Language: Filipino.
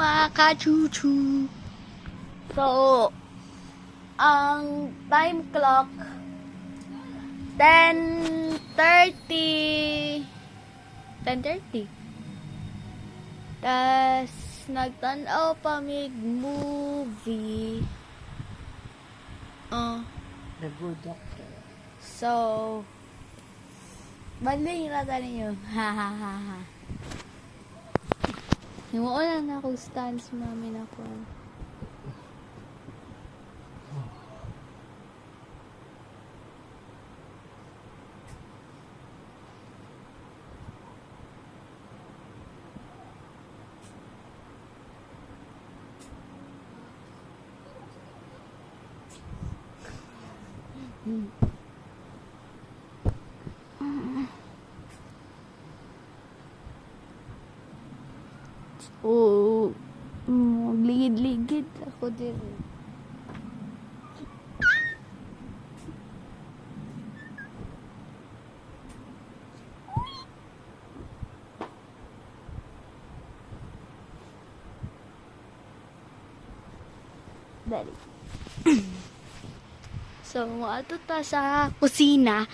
mga kachuchu. So, ang time clock 10:30. 10:30. Tas nagtanaw pa mig movie. The Good Doctor. So, baling rata ninyo. Ha ha ha ha. Himuon na ako stance mami na ko. Oo. Ligid-ligid ako din. Dali. So, maato ta sa kusina